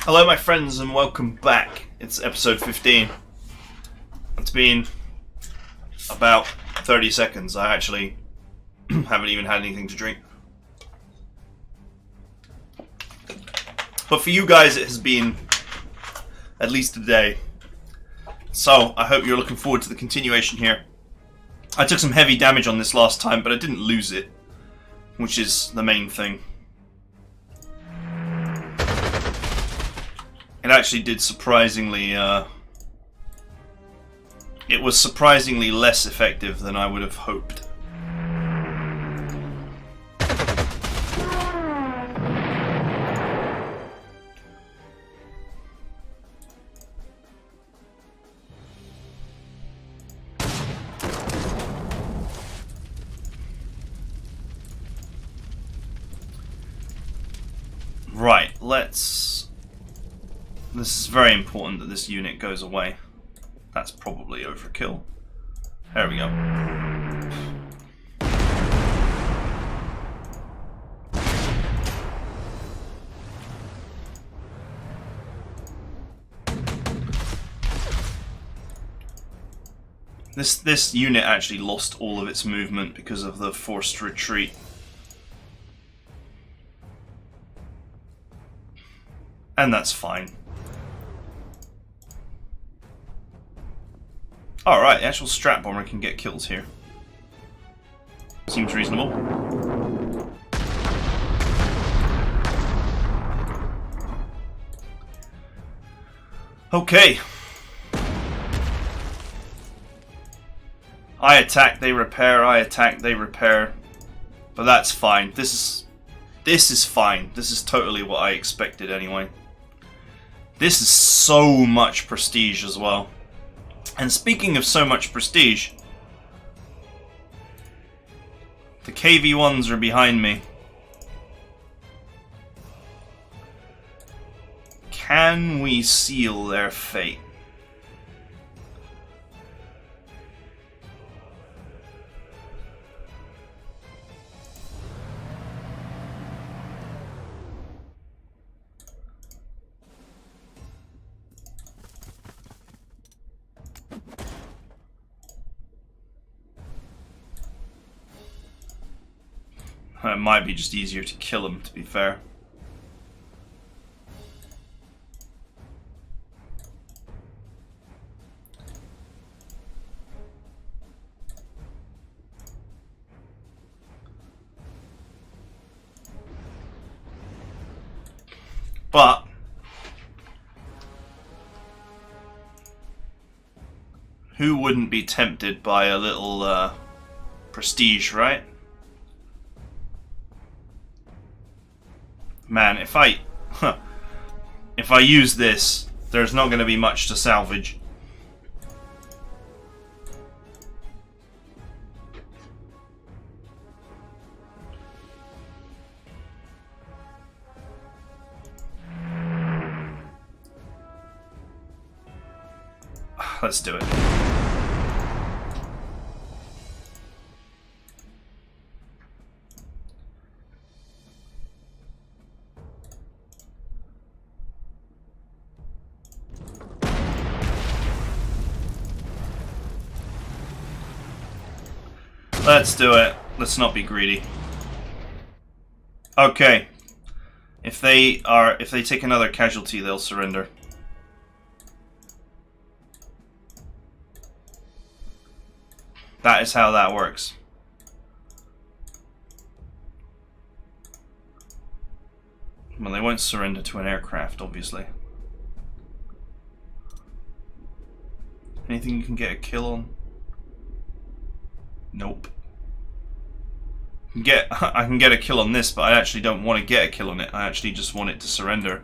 Hello my friends and welcome back. It's episode 15. It's been about 30 seconds. I actually haven't even had anything to drink. But for you guys it has been at least a day. So I hope you're looking forward to the continuation here. I took some heavy damage on this last time, but I didn't lose it, which is the main thing. It actually did surprisingly, it was surprisingly less effective than I would have hoped. Right, this is very important that this unit goes away. That's probably overkill. There we go. This unit actually lost all of its movement because of the forced retreat. And that's fine. Alright, the actual strap bomber can get kills here. Seems reasonable. Okay. I attack, they repair, I attack, they repair. But that's fine. This is fine. This is totally what I expected anyway. This is so much prestige as well. And speaking of so much prestige, the KV-1s are behind me. Can we seal their fate? It might be just easier to kill him, to be fair. But who wouldn't be tempted by a little prestige, right? Man, if I use this, there's not going to be much to salvage. Let's do it. Let's do it. Let's not be greedy. Okay. If they take another casualty, they'll surrender. That is how that works. Well, they won't surrender to an aircraft, obviously. Anything you can get a kill on? Nope. I can get a kill on this, but I actually don't want to get a kill on it. I actually just want it to surrender.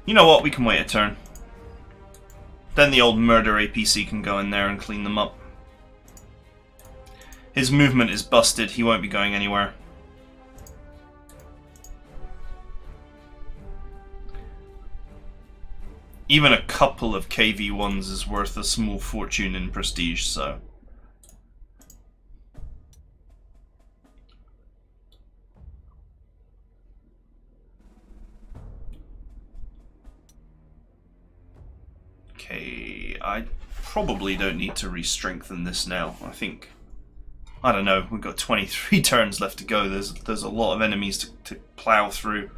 You know what? We can wait a turn. Then the old murder APC can go in there and clean them up. His movement is busted. He won't be going anywhere. Even a couple of KV-1s is worth a small fortune in prestige, so... Okay, I probably don't need to re-strengthen this now. I think... I don't know, we've got 23 turns left to go. There's a lot of enemies to plow through.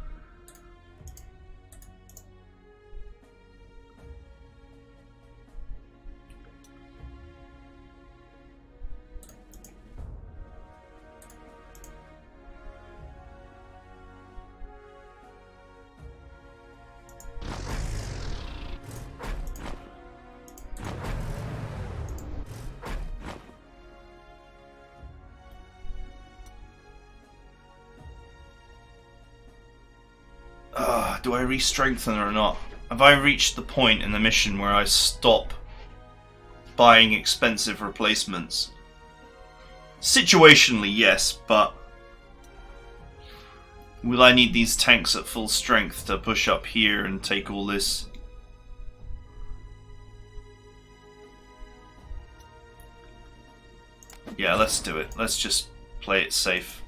Do I re-strengthen or not? Have I reached the point in the mission where I stop buying expensive replacements? Situationally, yes, but will I need these tanks at full strength to push up here and take all this? Yeah, let's do it. Let's just play it safe.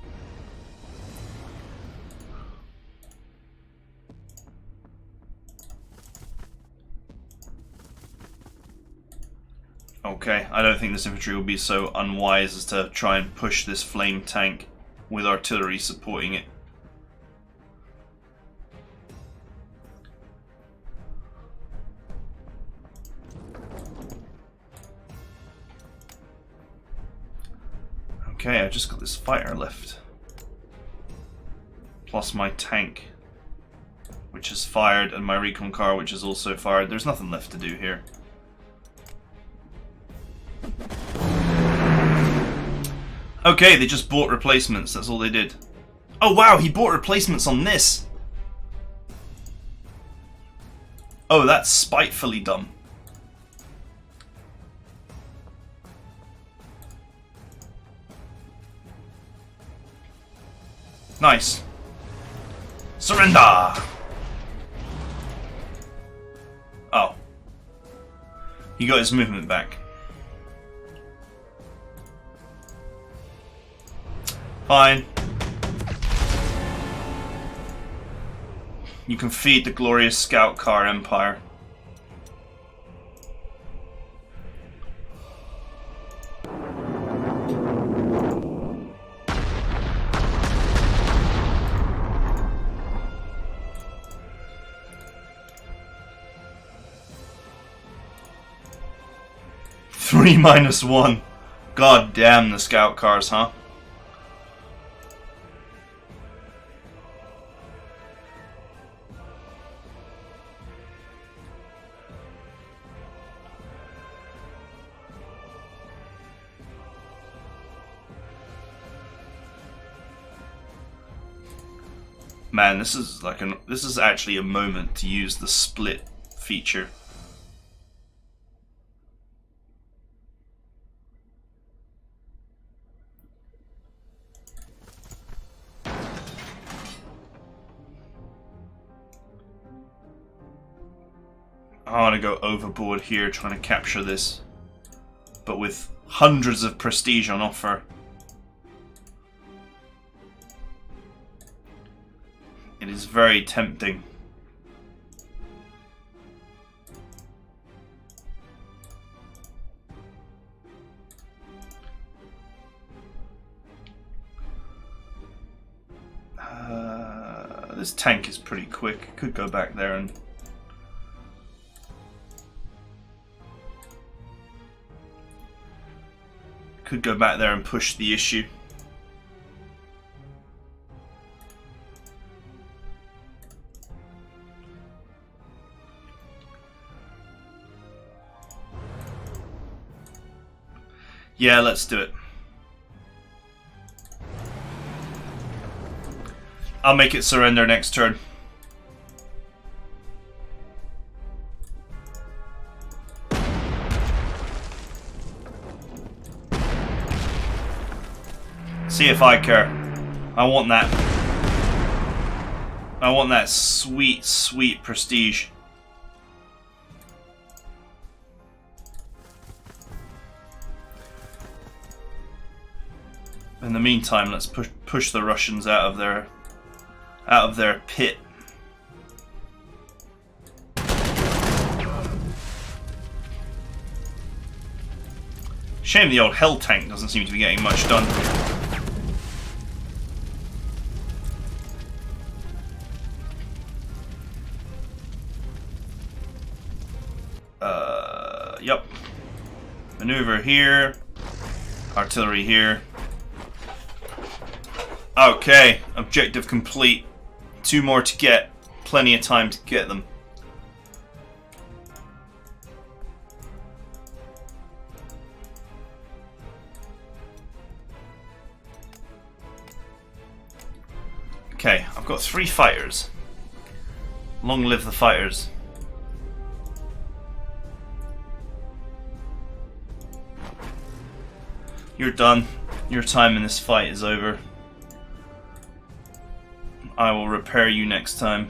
Okay, I don't think this infantry will be so unwise as to try and push this flame tank with artillery supporting it. Okay, I've just got this fighter left. Plus my tank, which is fired, and my recon car, which is also fired. There's nothing left to do here. Okay, they just bought replacements, that's all they did. Oh wow, he bought replacements on this! Oh, that's spitefully dumb. Nice. Surrender! Oh. He got his movement back. Fine. You can feed the glorious scout car empire. -1. God damn the scout cars, huh? Man, this is actually a moment to use the split feature. I want to go overboard here trying to capture this, but with hundreds of prestige on offer. It is very tempting. This tank is pretty quick. Could go back there and... push the issue. Yeah, let's do it. I'll make it surrender next turn. See if I care. I want that. I want that sweet, sweet prestige. In the meantime, let's push the Russians out of their pit. Shame the old Hell tank doesn't seem to be getting much done. Yep. Maneuver here. Artillery here. Okay, objective complete. 2 more to get. Plenty of time to get them. Okay, I've got 3 fighters. Long live the fighters. You're done. Your time in this fight is over. I will repair you next time.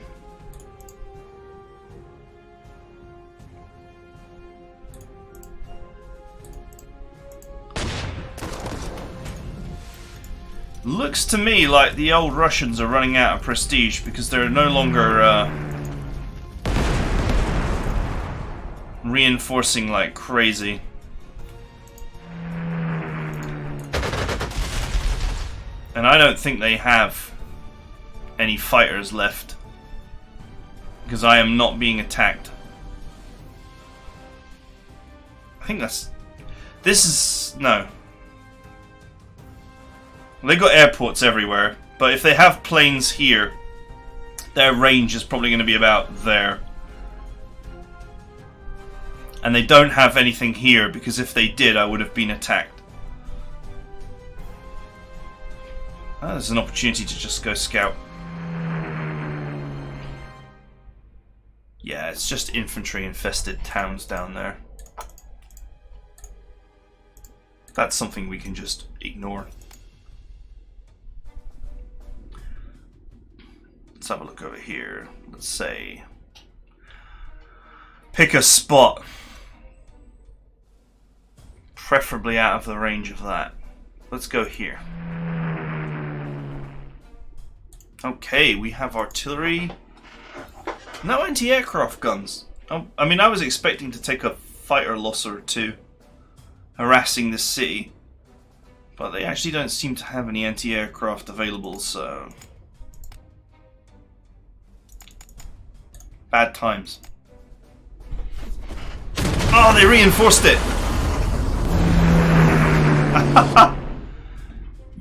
Looks to me like the old Russians are running out of prestige because they're no longer reinforcing like crazy. And I don't think they have any fighters left because I am not being attacked. I think no. They got airports everywhere, but if they have planes here, their range is probably going to be about there. And they don't have anything here because if they did, I would have been attacked. Oh, there's an opportunity to just go scout. Yeah, it's just infantry-infested towns down there. That's something we can just ignore. Let's have a look over here. Let's say... pick a spot. Preferably out of the range of that. Let's go here. Okay, we have artillery. No anti-aircraft guns. Oh, I mean, I was expecting to take a fighter loss or 2 harassing the city. But they actually don't seem to have any anti-aircraft available, so... bad times. Oh, they reinforced it!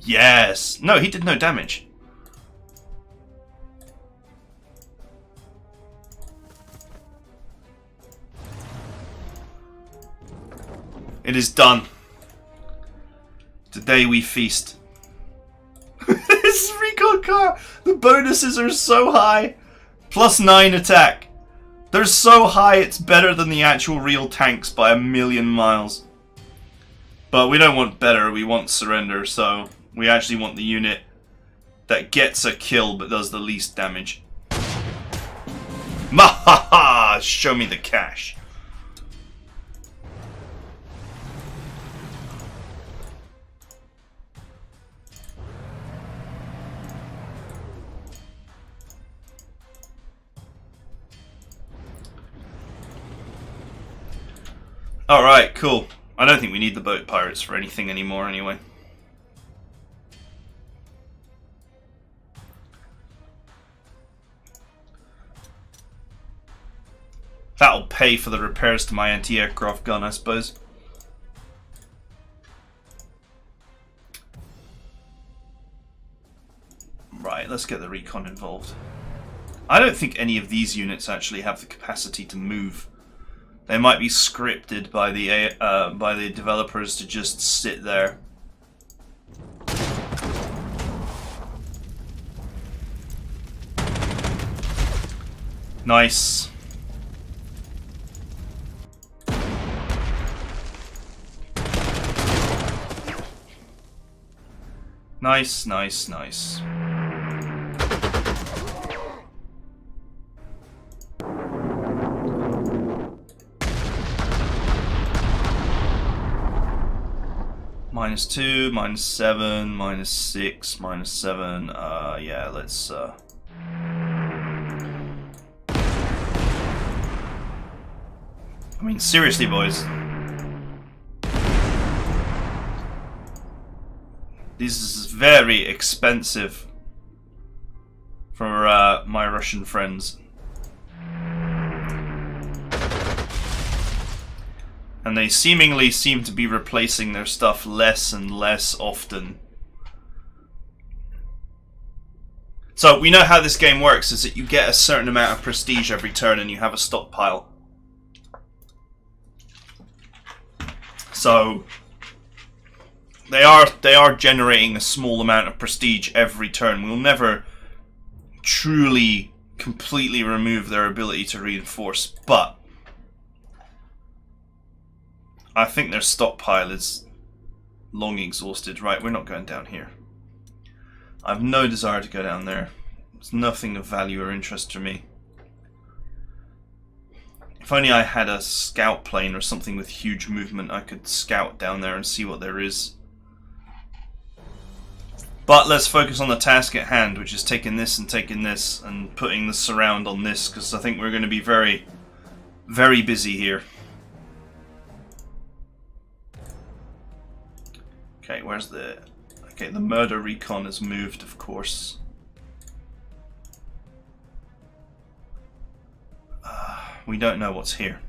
Yes! No, he did no damage. It is done. Today we feast. This recon car! The bonuses are so high! +9 attack. They're so high it's better than the actual real tanks by a million miles. But we don't want better, we want surrender, so we actually want the unit that gets a kill but does the least damage. Mahaha! Show me the cash. Alright, cool. I don't think we need the boat pirates for anything anymore anyway. That'll pay for the repairs to my anti-aircraft gun, I suppose. Right, let's get the recon involved. I don't think any of these units actually have the capacity to move. They might be scripted by the developers to just sit there. Nice. Nice, nice, nice. My -2, -7, -6, -7. Yeah, let's. I mean, seriously, boys. This is very expensive for my Russian friends. And they seemingly seem to be replacing their stuff less and less often. So we know how this game works, is that you get a certain amount of prestige every turn and you have a stockpile. So they are generating a small amount of prestige every turn. We'll never truly completely remove their ability to reinforce, but I think their stockpile is long exhausted. Right, we're not going down here. I have no desire to go down there. There's nothing of value or interest to me. If only I had a scout plane or something with huge movement, I could scout down there and see what there is. But let's focus on the task at hand, which is taking this and putting the surround on this, because I think we're going to be very, very busy here. Okay, where's the... Okay, the murder recon has moved, of course. We don't know what's here.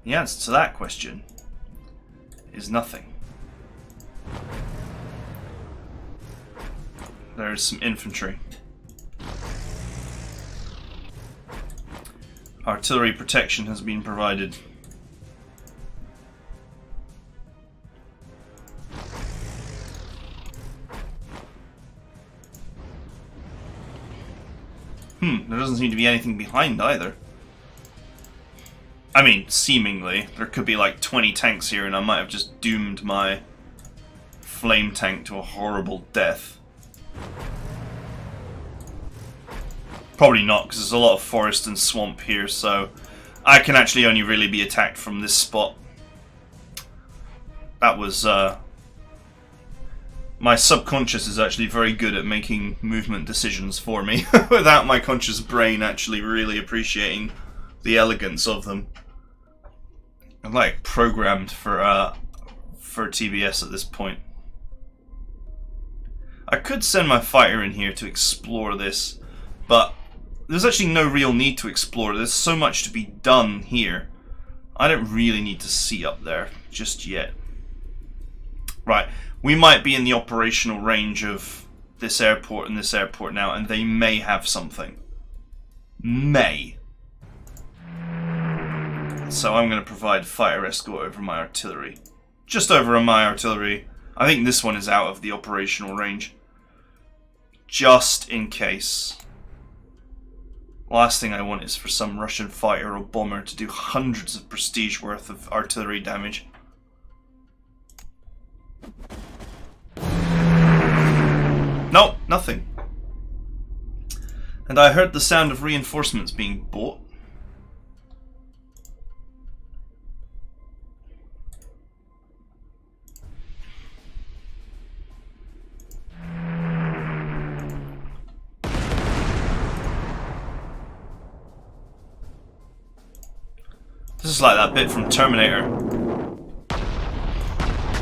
The answer to that question is nothing. There is some infantry. Artillery protection has been provided. There doesn't seem to be anything behind either. I mean, seemingly. There could be like 20 tanks here and I might have just doomed my flame tank to a horrible death. Probably not, because there's a lot of forest and swamp here, so I can actually only really be attacked from this spot. That was... my subconscious is actually very good at making movement decisions for me, without my conscious brain actually really appreciating the elegance of them. I'm like programmed for TBS at this point. I could send my fighter in here to explore this, but there's actually no real need to explore. There's so much to be done here. I don't really need to see up there just yet. Right, we might be in the operational range of this airport and this airport now, and they may have something. May. So I'm going to provide fire escort over my artillery. Just over my artillery. I think this one is out of the operational range. Just in case. Last thing I want is for some Russian fighter or bomber to do hundreds of prestige worth of artillery damage. No, nothing. And I heard the sound of reinforcements being bought. This is like that bit from Terminator.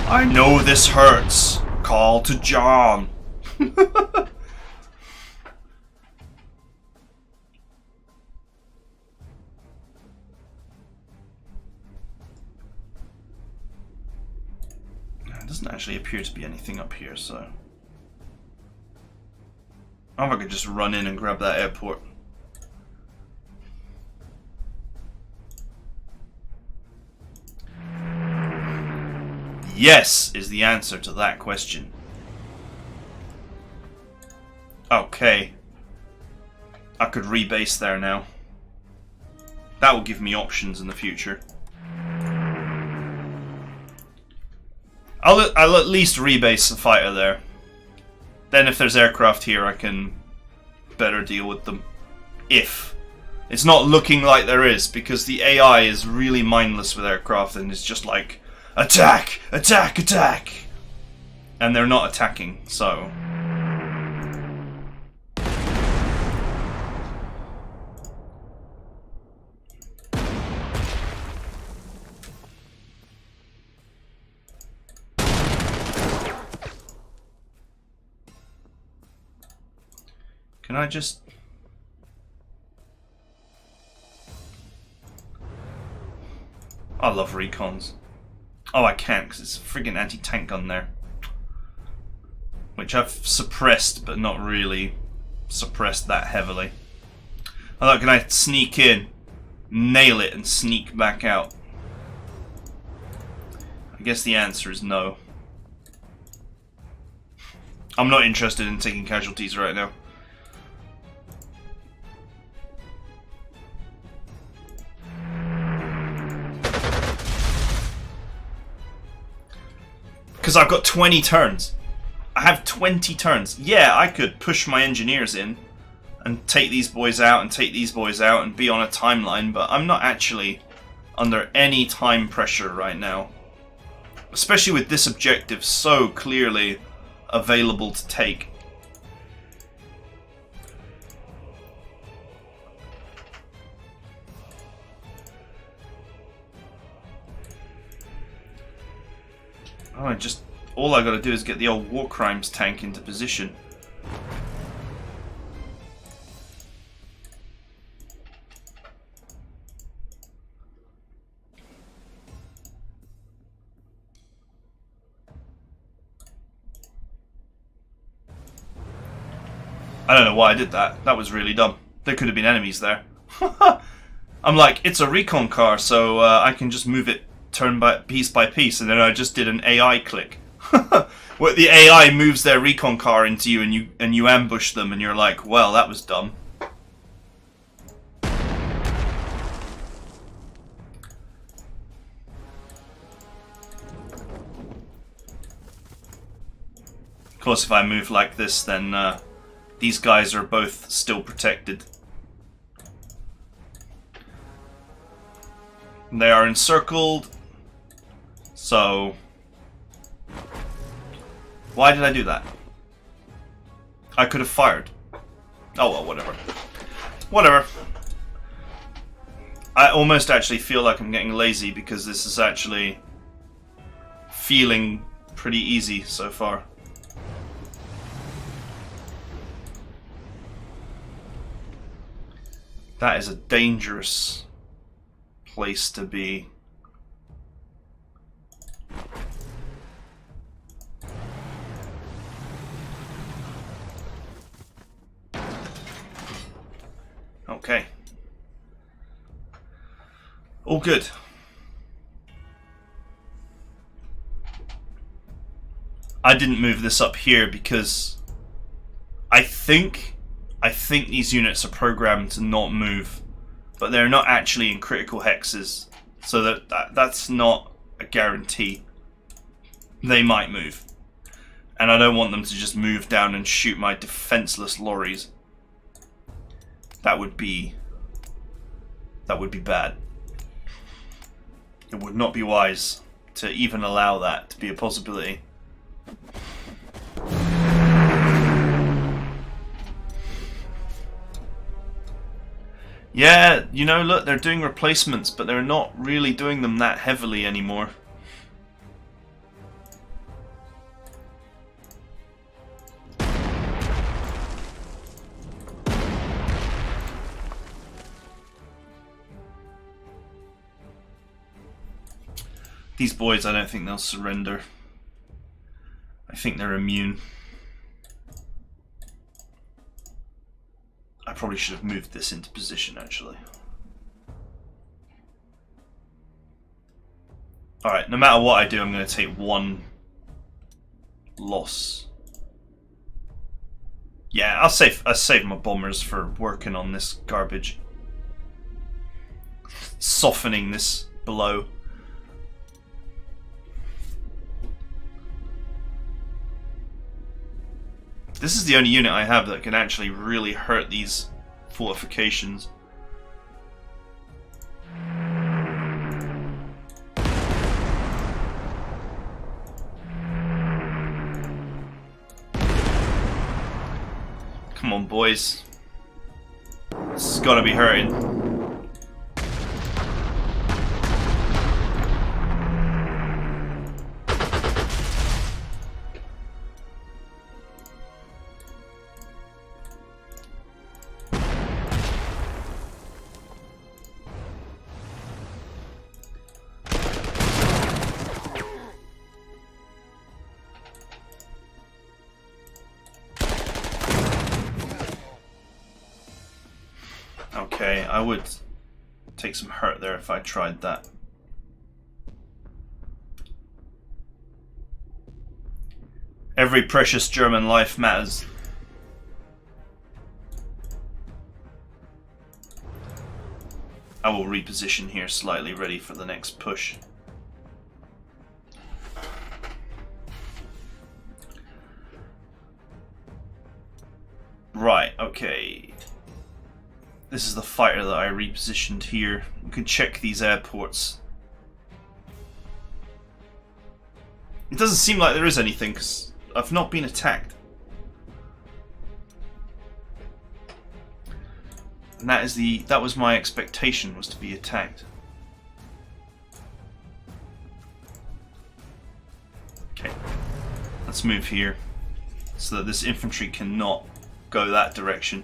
I know this hurts. Call to John. It doesn't actually appear to be anything up here, so... I wonder if I could just run in and grab that airport. Yes, is the answer to that question. Okay. I could rebase there now. That will give me options in the future. I'll at least rebase the fighter there. Then if there's aircraft here, I can better deal with them. If. It's not looking like there is, because the AI is really mindless with aircraft and is just like, attack! Attack! Attack! And they're not attacking, so... Can I just... I love recons. Oh, I can't, because it's a friggin' anti-tank gun there. Which I've suppressed, but not really suppressed that heavily. Oh, look, can I sneak in, nail it, and sneak back out? I guess the answer is no. I'm not interested in taking casualties right now. Because I've got 20 turns. I have 20 turns. Yeah, I could push my engineers in and take these boys out and take these boys out and be on a timeline, but I'm not actually under any time pressure right now. Especially with this objective so clearly available to take. Oh, all I gotta do is get the old war crimes tank into position. I don't know why I did that. That was really dumb. There could have been enemies there. I'm like, it's a recon car, so I can just move it turn by piece, and then I just did an AI click. Where the AI moves their recon car into you and you ambush them, and you're like, well, that was dumb. Of course, if I move like this, then these guys are both still protected. They are encircled. So, why did I do that? I could have fired. Oh well, whatever. Whatever. I almost actually feel like I'm getting lazy because this is actually feeling pretty easy so far. That is a dangerous place to be. Okay. All good. I didn't move this up here because I think these units are programmed to not move, but they're not actually in critical hexes, so that's not a guarantee. They might move, and I don't want them to just move down and shoot my defenseless lorries. That would be bad. It would not be wise to even allow that to be a possibility. Yeah, you know, look, they're doing replacements, but they're not really doing them that heavily anymore. These boys, I don't think they'll surrender. I think they're immune. I probably should have moved this into position, actually. Alright, no matter what I do, I'm going to take one loss. Yeah, I'll save my bombers for working on this garbage. Softening this blow. This is the only unit I have that can actually really hurt these fortifications. Come on, boys. This has got to be hurting. Okay, I would take some hurt there if I tried that. Every precious German life matters. I will reposition here slightly, ready for the next push. Right, okay. This is the fighter that I repositioned here. We can check these airports. It doesn't seem like there is anything, because I've not been attacked. And that was my expectation, was to be attacked. Okay. Let's move here, so that this infantry cannot go that direction.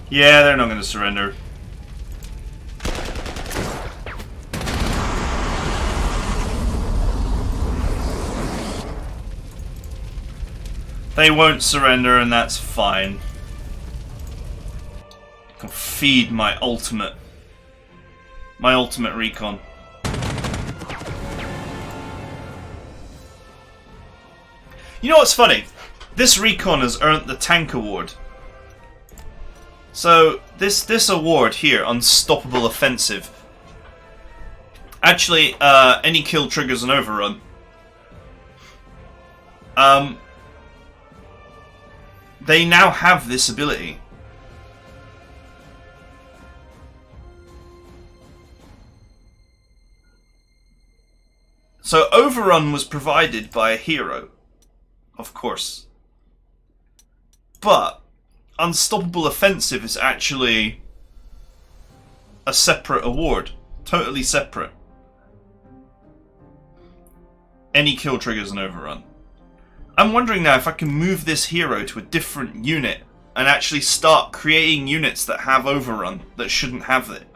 Yeah, they're not going to surrender. They won't surrender, and that's fine. I can feed my ultimate recon. You know what's funny? This recon has earned the tank award. So this award here, Unstoppable Offensive, actually any kill triggers an overrun. They now have this ability. So overrun was provided by a hero, of course, but Unstoppable Offensive is actually a separate award. Totally separate. Any kill triggers an overrun. I'm wondering now if I can move this hero to a different unit and actually start creating units that have overrun that shouldn't have it.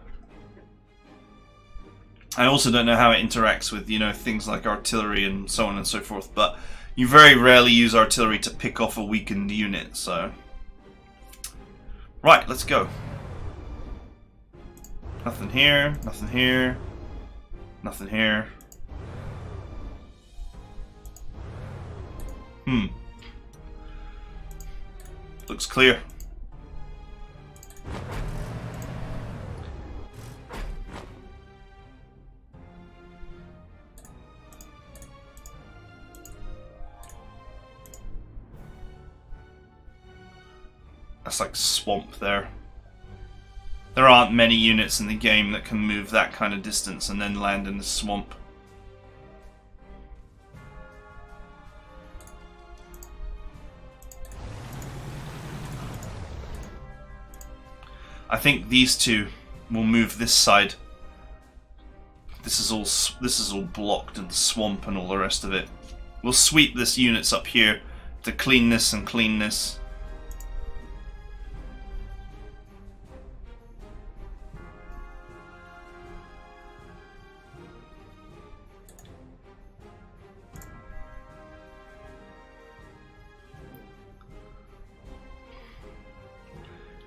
I also don't know how it interacts with, you know, things like artillery and so on and so forth, but you very rarely use artillery to pick off a weakened unit, so... Right, let's go. Nothing here, nothing here, nothing here. Looks clear. That's like swamp there. There aren't many units in the game that can move that kind of distance and then land in the swamp. I think these two will move this side. This is all blocked and swamp and all the rest of it. We'll sweep this units up here to clean this and clean this.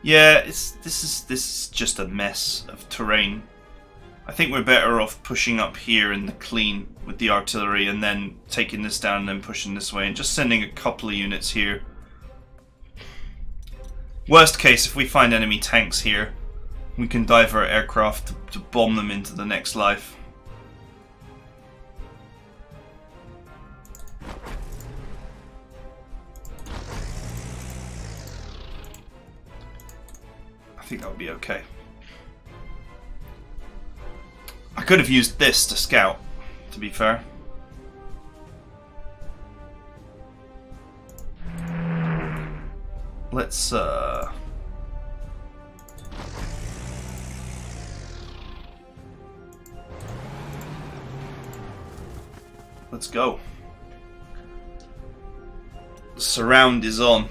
Yeah, this is just a mess of terrain. I think we're better off pushing up here in the clean with the artillery and then taking this down and then pushing this way and just sending a couple of units here. Worst case, if we find enemy tanks here, we can divert aircraft to bomb them into the next life. I think that would be okay. I could have used this to scout, to be fair. Let's go. The surround is on,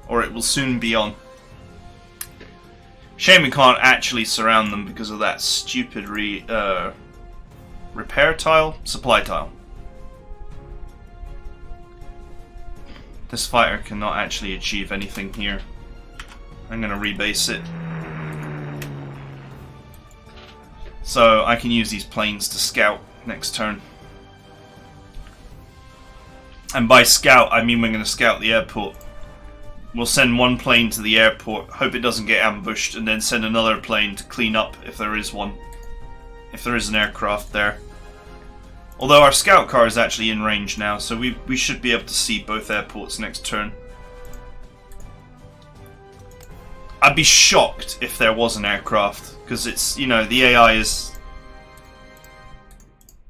or it will soon be on. Shame we can't actually surround them because of that stupid repair tile, supply tile. This fighter cannot actually achieve anything here. I'm going to rebase it. So I can use these planes to scout next turn. And by scout, I mean we're going to scout the airport. We'll send one plane to the airport, hope it doesn't get ambushed, and then send another plane to clean up if there is one. If there is an aircraft there. Although our scout car is actually in range now, so we should be able to see both airports next turn. I'd be shocked if there was an aircraft, because it's, you know, the AI is...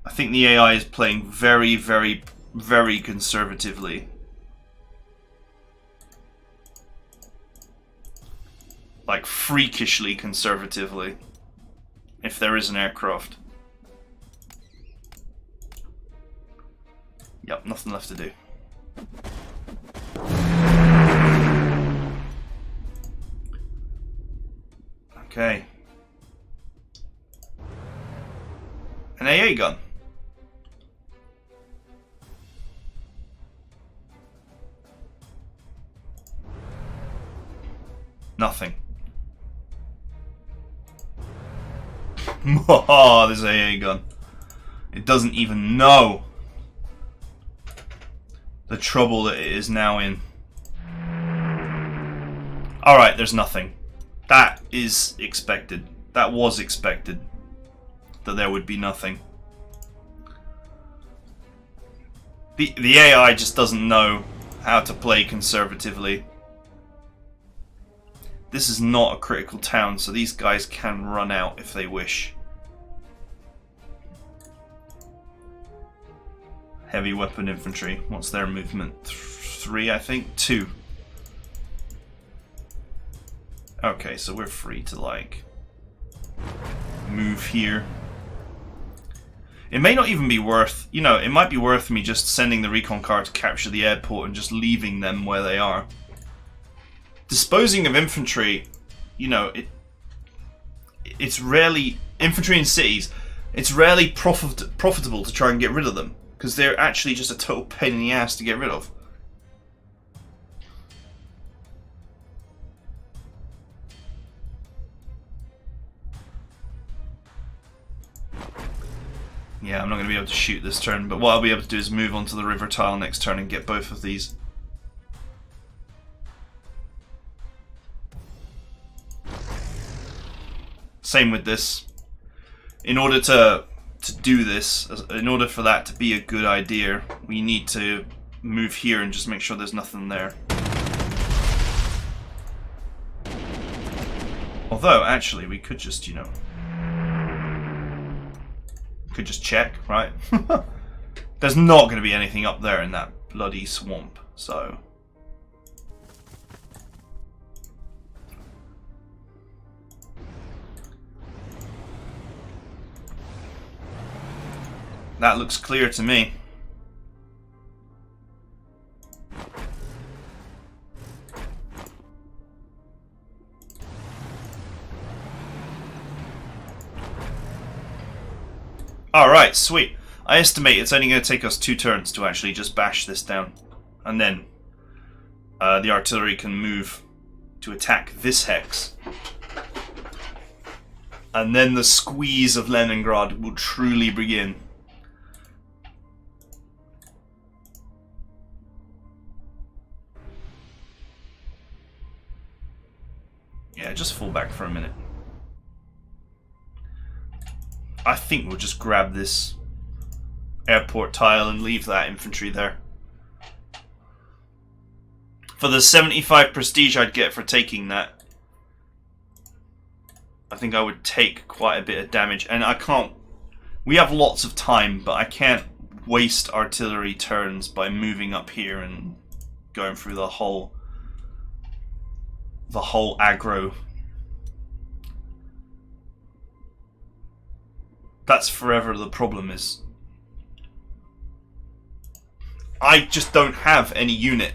I think the AI is playing very, very, very conservatively. Like, freakishly conservatively. If there is an aircraft. Yep, nothing left to do. Okay. An AA gun. Nothing. Oh, this AA gun. It doesn't even know the trouble that it is now in. Alright, there's nothing. That is expected. That was expected. That there would be nothing. The AI just doesn't know how to play conservatively. This is not a critical town, so these guys can run out if they wish. Heavy weapon infantry. What's their movement? 3, I think? 2. Okay, so we're free to, like, move here. It may not even be worth, you know, it might be worth me just sending the recon car to capture the airport and just leaving them where they are. Disposing of infantry, you know, it's rarely, infantry in cities, it's rarely profitable to try and get rid of them. Because they're actually just a total pain in the ass to get rid of. Yeah, I'm not going to be able to shoot this turn, but what I'll be able to do is move on to the river tile next turn and get both of these. Same with this. In order to do this, in order for that to be a good idea, we need to move here and just make sure there's nothing there. Although, actually, we could just, you know, could just check, right? There's not going to be anything up there in that bloody swamp, so... That looks clear to me. Alright, sweet. I estimate it's only going to take us 2 turns to actually just bash this down. And then the artillery can move to attack this hex. And then the squeeze of Leningrad will truly begin. Yeah, just fall back for a minute. I think we'll just grab this airport tile and leave that infantry there. For the 75 prestige I'd get for taking that, I think I would take quite a bit of damage. And I can't... We have lots of time, but I can't waste artillery turns by moving up here and going through the whole aggro. That's forever the problem is. I just don't have any unit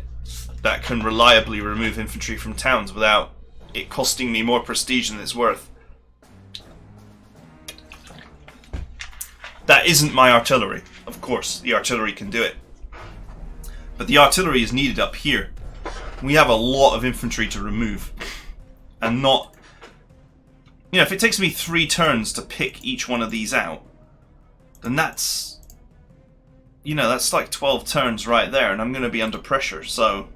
that can reliably remove infantry from towns without it costing me more prestige than it's worth. That isn't my artillery. Of course, the artillery can do it. But the artillery is needed up here. We have a lot of infantry to remove. And not... You know, if it takes me 3 turns to pick each one of these out, then that's... You know, that's like 12 turns right there, and I'm going to be under pressure, so...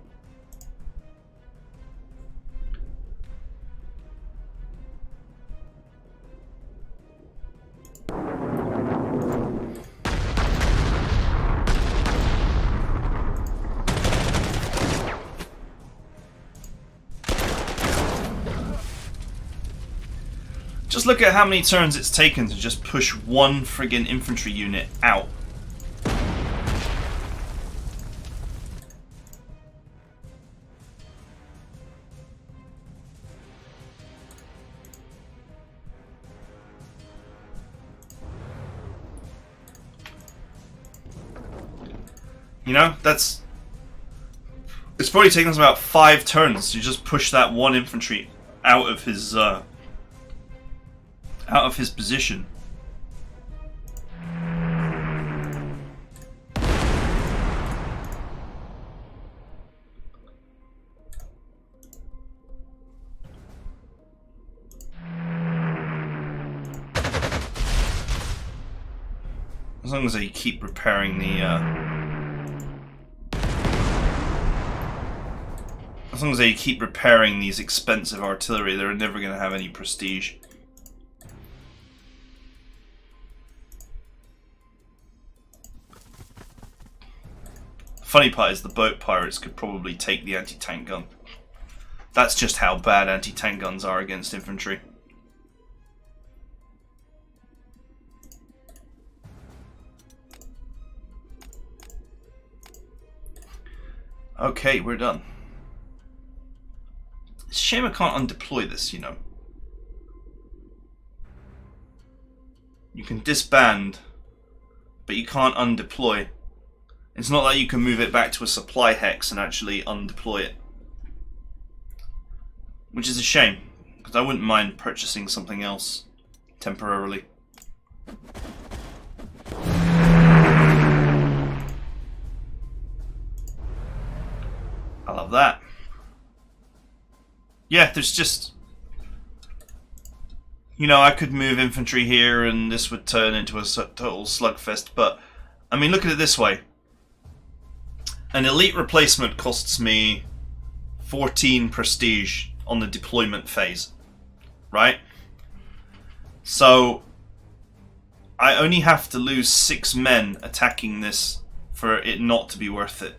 Just look at how many turns it's taken to just push one friggin' infantry unit out. You know, that's... It's probably taken us about 5 turns to just push that one infantry out of his position. As long as they keep repairing the as long as they keep repairing these expensive artillery, they're never going to have any prestige. Funny part is the boat pirates could probably take the anti-tank gun. That's just how bad anti-tank guns are against infantry. Okay, we're done. It's a shame I can't undeploy this, you know. You can disband, but you can't undeploy. It's not like you can move it back to a supply hex and actually undeploy it. Which is a shame, because I wouldn't mind purchasing something else temporarily. I love that. Yeah, there's just... You know, I could move infantry here and this would turn into a total slugfest, but... I mean, look at it this way. An elite replacement costs me 14 prestige on the deployment phase. Right? So... I only have to lose 6 men attacking this for it not to be worth it.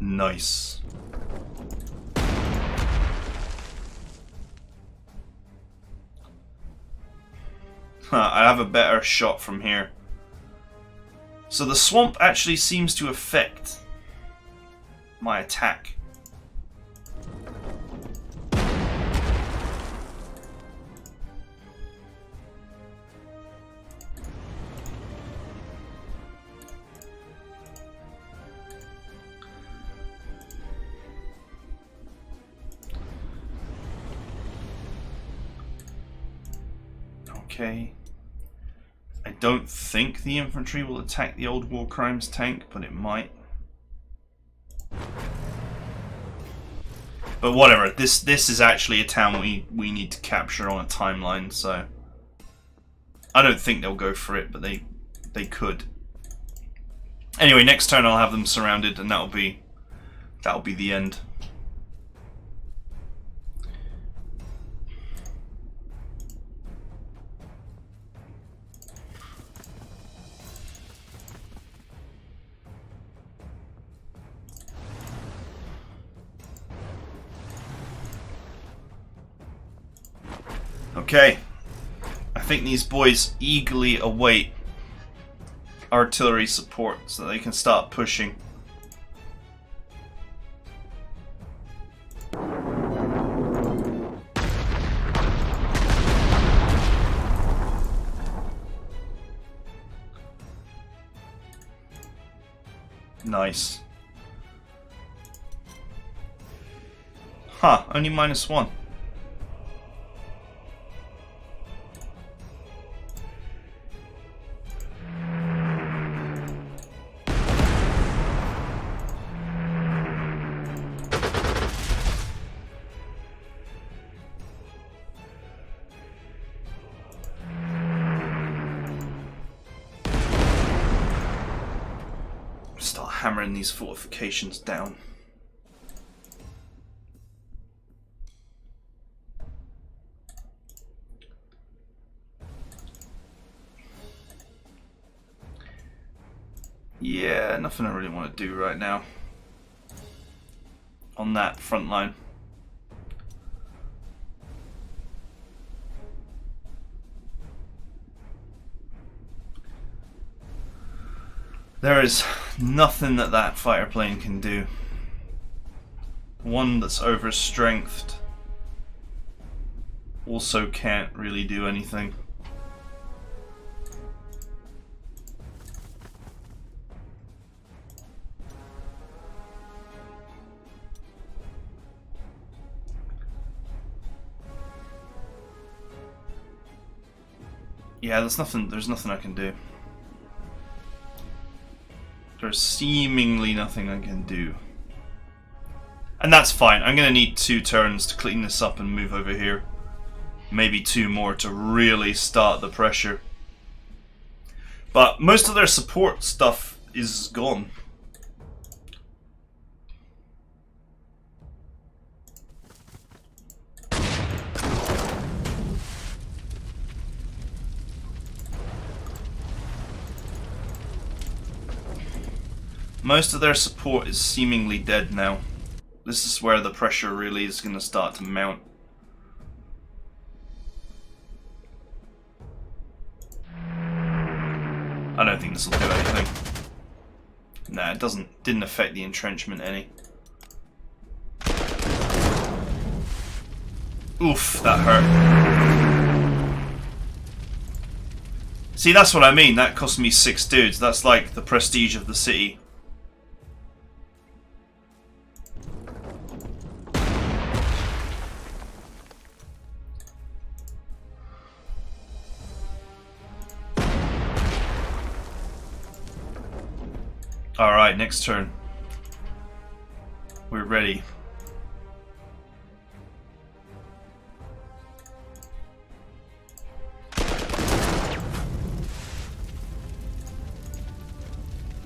Nice. I have a better shot from here. So the swamp actually seems to affect my attack. Okay. I don't think the infantry will attack the old war crimes tank, but it might. But whatever, this is actually a town we need to capture on a timeline, so I don't think they'll go for it, but they could. Anyway, next turn I'll have them surrounded, and that'll be the end. Okay. I think these boys eagerly await artillery support so that they can start pushing. Nice. Huh, only -1. Start hammering these fortifications down. Yeah, nothing I really want to do right now on that front line. There is nothing that fighter plane can do. One that's overstrengthed also can't really do anything. Yeah, there's nothing I can do. There's seemingly nothing I can do. And that's fine. I'm going to need 2 turns to clean this up and move over here. Maybe 2 more to really start the pressure. But most of their support stuff is gone. Most of their support is seemingly dead now. This is where the pressure really is going to start to mount. I don't think this will do anything. Nah, it didn't affect the entrenchment any. Oof, that hurt. See, that's what I mean. That cost me 6 dudes. That's like the prestige of the city. Alright, next turn. We're ready.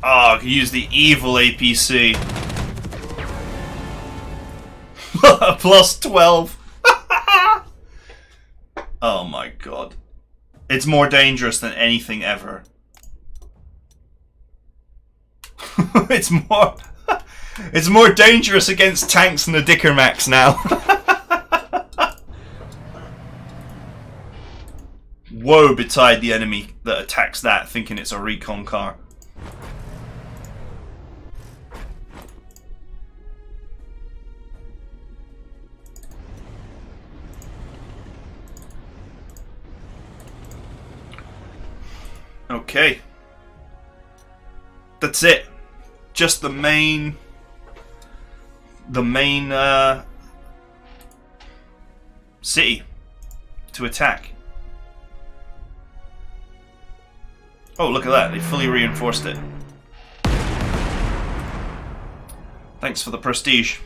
Oh, I can use the evil APC. Plus 12. Oh my god. It's more dangerous than anything ever. It's more dangerous against tanks than the Dickermax now. Woe betide the enemy that attacks that thinking it's a recon car. Okay. That's it. Just the main city to attack. Oh, look at that. They fully reinforced it. Thanks for the prestige.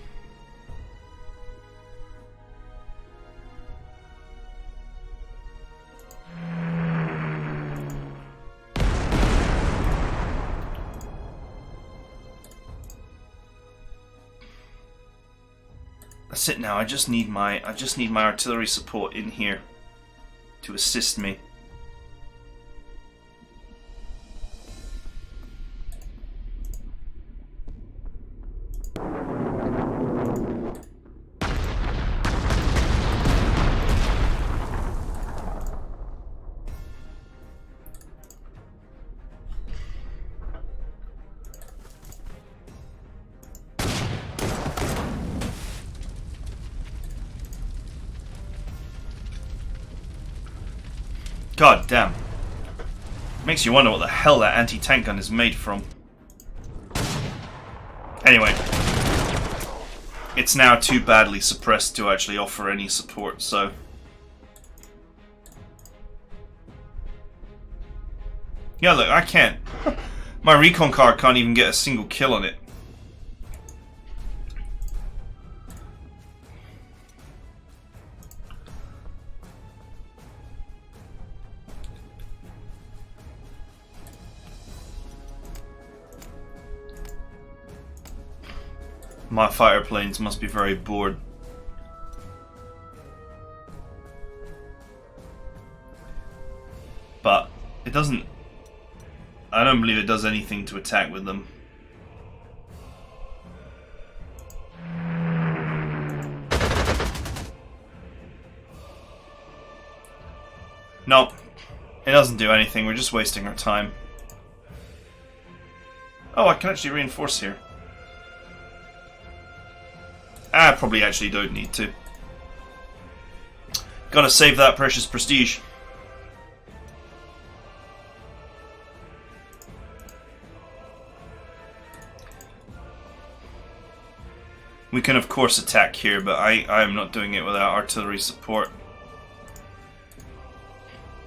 That's it now. I just need my artillery support in here to assist me. God damn. Makes you wonder what the hell that anti-tank gun is made from. Anyway. It's now too badly suppressed to actually offer any support, so... Yeah, look, I can't. My recon car can't even get a single kill on it. My fighter planes must be very bored. But it doesn't... I don't believe it does anything to attack with them. Nope. It doesn't do anything, we're just wasting our time. Oh, I can actually reinforce here. I probably actually don't need to. Gotta save that precious prestige. We can of course attack here, but I am not doing it without artillery support.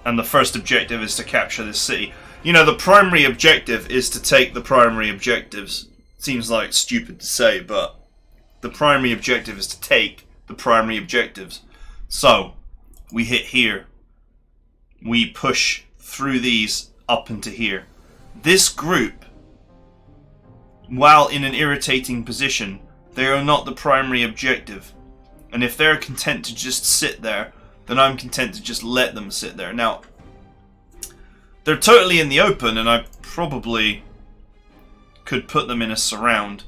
And the first objective is to capture this city. You know, the primary objective is to take the primary objectives. Seems like stupid to say, but the primary objective is to take the primary objectives. So, we hit here. We push through these up into here. This group, while in an irritating position, they are not the primary objective. And if they're content to just sit there, then I'm content to just let them sit there. Now, they're totally in the open, and I probably could put them in a surround.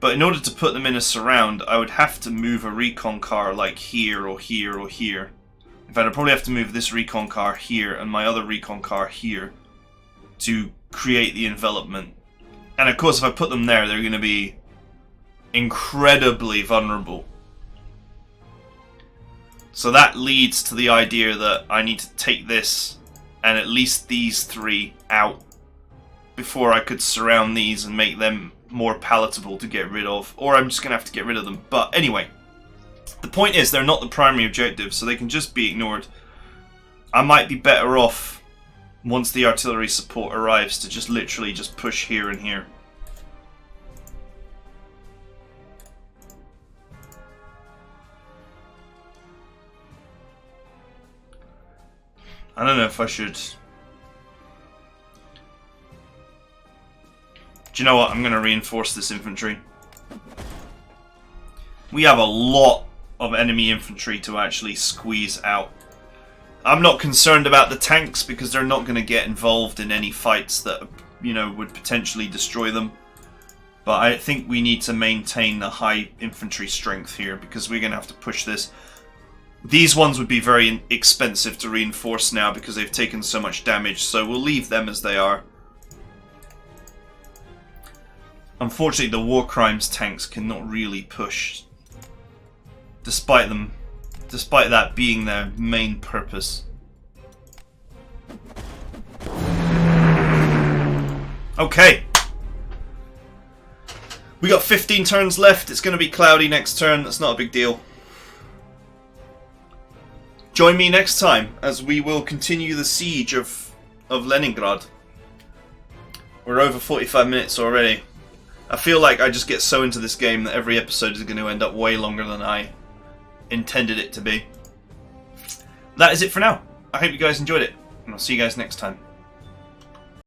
But in order to put them in a surround, I would have to move a recon car like here or here or here. In fact, I'd probably have to move this recon car here and my other recon car here to create the envelopment. And of course, if I put them there, they're going to be incredibly vulnerable. So that leads to the idea that I need to take this and at least these three out before I could surround these and make them more palatable to get rid of. Or I'm just going to have to get rid of them. But anyway, the point is they're not the primary objective, so they can just be ignored. I might be better off, once the artillery support arrives, to just literally just push here and here. I don't know if I should... Do you know what? I'm going to reinforce this infantry. We have a lot of enemy infantry to actually squeeze out. I'm not concerned about the tanks because they're not going to get involved in any fights that, you know, would potentially destroy them. But I think we need to maintain the high infantry strength here because we're going to have to push this. These ones would be very expensive to reinforce now because they've taken so much damage, so we'll leave them as they are. Unfortunately, the war crimes tanks cannot really push, despite that being their main purpose. Okay. We got 15 turns left. It's going to be cloudy next turn. That's not a big deal. Join me next time as we will continue the siege of Leningrad. We're over 45 minutes already. I feel like I just get so into this game that every episode is going to end up way longer than I intended it to be. That is it for now. I hope you guys enjoyed it, and I'll see you guys next time.